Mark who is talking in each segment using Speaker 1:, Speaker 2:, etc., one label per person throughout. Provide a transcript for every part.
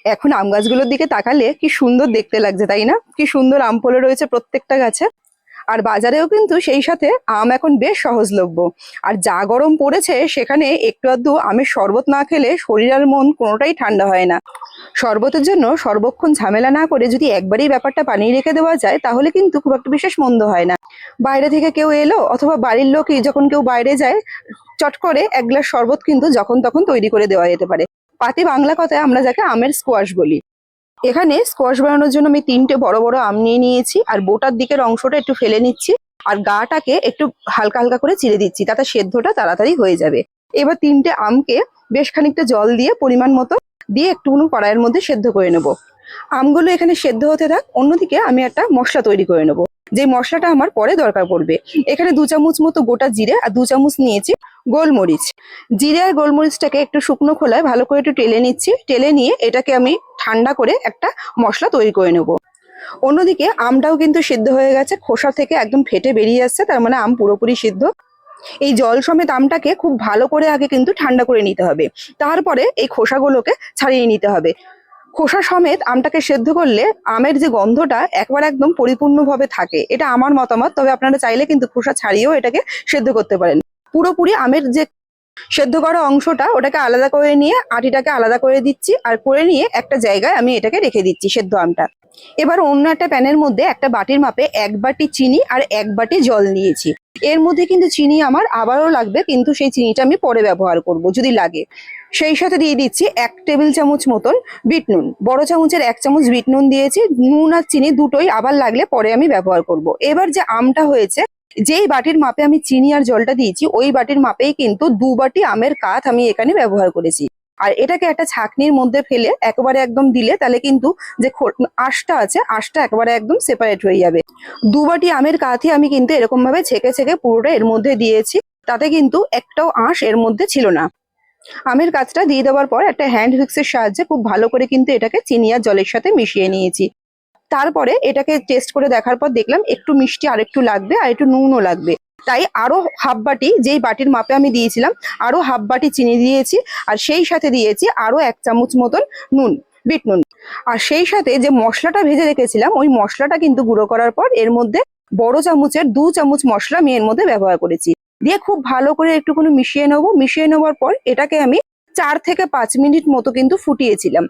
Speaker 1: এখন আম গাছগুলোর দিকে তাকালে কি সুন্দর দেখতে লাগছে, তাই না? কি সুন্দর আম ফলে রয়েছে প্রত্যেকটা গাছে। আর বাজারেও কিন্তু সেই সাথে আম এখন বেশ সহজলভ্য। আর যা গরম পড়েছে সেখানে একটু আধটু আমের শরবত না খেলে শরীর আর মন কোনোটাই ঠান্ডা হয় না। শরবতের জন্য সর্বক্ষণ ঝামেলা না করে যদি একবারেই ব্যাপারটা বানিয়ে রেখে দেওয়া যায় তাহলে কিন্তু খুব একটা বিশেষ মন্দ হয় না। বাইরে থেকে কেউ এলো অথবা বাড়ির লোকই যখন কেউ বাইরে যায়, চট করে এক গ্লাস শরবত কিন্তু যখন তখন তৈরি করে দেওয়া যেতে পারে। পাতি বাংলা কথায় আমরা যাকে আমের স্কোয়াশ বলি। এখানে স্কোয়াশ বানানোর জন্য আমি 3টে বড় বড় আম নিয়ে নিয়েছি, আর বোটার দিকের অংশটা একটু ফেলে নিচ্ছি, আর গাটাকে একটু হালকা হালকা করে চিড়ে দিচ্ছি, তাতে সেদ্ধটা তাড়াতাড়ি হয়ে যাবে। এবার 3টে আমকে বেশ খানিকটা জল দিয়ে পরিমাণ মতো দিয়ে একটুখানি কড়াইয়ের মধ্যে সেদ্ধ করে নেব। আমগুলো এখানে সেদ্ধ হতে থাক, অন্যদিকে আমি একটা মশলা তৈরি করে নেব, যে মশলাটা আমার পরে দরকার পড়বে। এখানে 2 চামচ মতো গোটা জিরে আর 2 চামচ নিয়েছি গোলমরিচ। জিরে আর গোলমরিচটাকে একটু শুকনো খোলায় ভালো করে একটু টেলে নিচ্ছি, টেলে নিয়ে এটাকে আমি ঠান্ডা করে একটা মশলা তৈরি করে নেব। অন্যদিকে আমটাও কিন্তু সিদ্ধ হয়ে গেছে, খোসা থেকে একদম ফেটে বেরিয়ে আসছে, তার মানে আম পুরোপুরি সিদ্ধ। এই জল সমেত আমটাকে খুব ভালো করে আগে কিন্তু ঠান্ডা করে নিতে হবে, তারপরে এই খোসাগুলোকে ছাড়িয়ে নিতে হবে। খোসা সমেত আমটাকে সেদ্ধ করলে আমের যে গন্ধটা একবার একদম পরিপূর্ণভাবে থাকে, এটা আমার মতামত। তবে আপনারা চাইলে কিন্তু খোসা ছাড়িয়েও এটাকে সেদ্ধ করতে পারেন। পুরোপুরি আমের যে সেদ্ধ করা অংশটা ওটাকে আলাদা করে নিয়ে আটিটাকে আলাদা করে দিচ্ছি, আর করে নিয়ে একটা জায়গায় আমি এটাকে রেখে দিচ্ছি সেদ্ধ আমটা। এবার অন্য একটা প্যানের মধ্যে একটা বাটির মাপে 1 বাটি চিনি আর 1 বাটি জল নিয়েছি। এর মধ্যে কিন্তু চিনি আমার আবারও লাগবে, কিন্তু সেই চিনিটা আমি পরে ব্যবহার করব যদি লাগে। সেই সাথে দিয়ে দিচ্ছি 1 টেবিল চামচ মতন বিট নুন, বড় চামচের 1 চামচ বিট নুন দিয়েছি। নুন আর চিনি দুটোই আবার লাগলে পরে আমি ব্যবহার করব। এবার যে আমটা হয়েছে, যেই বাটির মাপে আমি চিনি আর জলটা দিয়েছি ওই বাটির মাপেই কিন্তু 2 বাটি আমের কাঠ আমি এখানে ব্যবহার করেছি। আর এটাকে একটা ছাঁকনির মধ্যে ফেলে একবারে একদম দিলে তাহলে কিন্তু যে আঁশটা আছে, আঁশটা একবারে একদম সেপারেট হয়ে যাবে। 2 বাটি আমের কাঠই আমি কিন্তু এরকম ভাবে ছেঁকে ছেঁকে পুরোটা এর মধ্যে দিয়েছি, তাতে কিন্তু একটাও আঁশ এর মধ্যে ছিল না। আমের কাঠটা দিয়ে দেওয়ার পর একটা হ্যান্ড হুইক্সের সাহায্যে খুব ভালো করে কিন্তু এটাকে চিনি আর জলের সাথে মিশিয়ে নিয়েছি। তারপরে এটাকে টেস্ট করে দেখার পর দেখলাম একটু মিষ্টি আর একটু লাগবে, আর একটু নুনও লাগবে। তাই আরো হাফ বাটি, যেই বাটির মাপে আমি দিয়েছিলাম আরো হাফ বাটি চিনি দিয়েছি, আর সেই সাথে দিয়েছি আরো 1 চামচ মতন নুন, বিট নুন। আর সেই সাথে যে মশলাটা ভেজে রেখেছিলাম ওই মশলাটা কিন্তু গুঁড়ো করার পর এর মধ্যে বড় চামচের 2 চামচ মশলা আমি এর মধ্যে ব্যবহার করেছি। দিয়ে খুব ভালো করে একটুখানি মিশিয়ে নেবো। মিশিয়ে নেওয়ার পর এটাকে আমি 4 থেকে 5 মিনিট মতো কিন্তু ফুটিয়েছিলাম।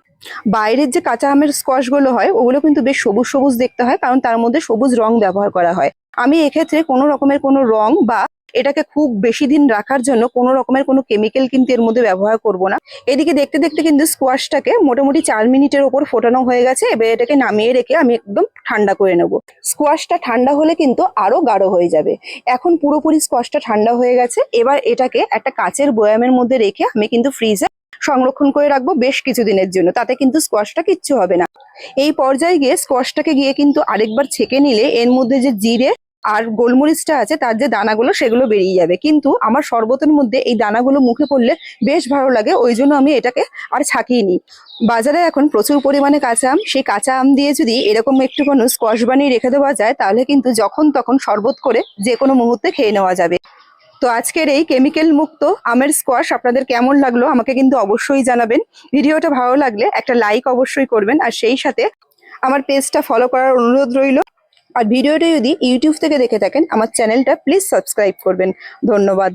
Speaker 1: বাইরের যে কাঁচা আমের স্কোয়াশ গুলো হয় ওগুলো কিন্তু বেশ সবুজ সবুজ দেখতে হয়, কারণ তার মধ্যে সবুজ রং ব্যবহার করা হয়। আমি এক্ষেত্রে কোনো রকমের কোনো রং বা এটাকে খুব বেশি দিন রাখার জন্য কোনো রকমের কোনো কেমিক্যাল কিন্তু এর মধ্যে ব্যবহার করব না। এদিকে দেখতে দেখতে কিন্তু স্কোয়াশটাকে মোটামুটি 4 মিনিটের ওপর ফোটানো হয়ে গেছে। এবার এটাকে নামিয়ে রেখে আমি একদম ঠান্ডা করে নেব। স্কোয়াশটা ঠান্ডা হলে কিন্তু আরো গাঢ় হয়ে যাবে। এখন পুরোপুরি স্কোয়াশটা ঠান্ডা হয়ে গেছে। এবার এটাকে একটা কাচের বয়ামের মধ্যে রেখে আমি কিন্তু ফ্রিজে সংরক্ষণ করে রাখবো বেশ কিছুদিনের জন্য, তাতে কিন্তু স্কোয়াশটা কিচ্ছু হবে না। এই পর্যায়ে গিয়ে স্কোয়াশটাকে গিয়ে কিন্তু আরেকবার ছেঁকে নিলে এর মধ্যে যে জিরে আর গোলমরিচটা আছে তার যে দানাগুলো সেগুলো বেরিয়ে যাবে। কিন্তু আমার শরবতের মধ্যে এই দানাগুলো মুখে পড়লে বেশ ভালো লাগে, ওই জন্য আমি এটাকে আর ছাঁকিয়ে নিই। বাজারে এখন প্রচুর পরিমাণে কাঁচা আম, সেই কাঁচা আম দিয়ে যদি এরকম একটুখানি স্কোয়াশ বানিয়ে রেখে দেওয়া যায় তাহলে কিন্তু যখন তখন শরবত করে যে কোনো মুহূর্তে খেয়ে নেওয়া যাবে। তো আজকের এই কেমিক্যাল মুক্ত আমের স্কোয়াশ আপনাদের কেমন লাগলো আমাকে কিন্তু অবশ্যই জানাবেন। ভিডিওটা ভালো লাগলে একটা লাইক অবশ্যই করবেন, আর সেই সাথে আমার পেজটা ফলো করার অনুরোধ রইল। আর ভিডিওটা যদি ইউটিউব থেকে দেখে থাকেন আমার চ্যানেলটা প্লিজ সাবস্ক্রাইব করবেন। ধন্যবাদ।